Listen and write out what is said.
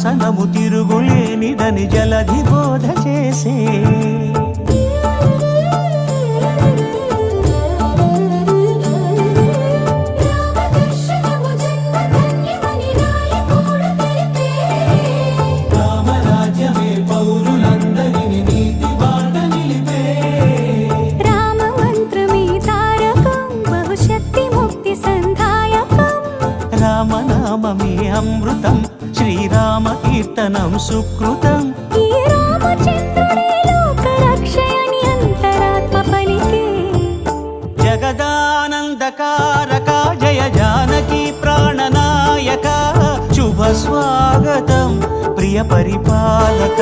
శాసనము తిరుగులేనిదని జలధి బోధ చేసే రామనామమే అమృతం శ్రీరామ కీర్తనం సుకృతం ఈ రామచంద్రుడే లోక రక్షయని అంతరాత్మ పలికే జగదానందకారక జయ జానకి ప్రాణనాయక శుభ స్వాగతం ప్రియ పరిపాలక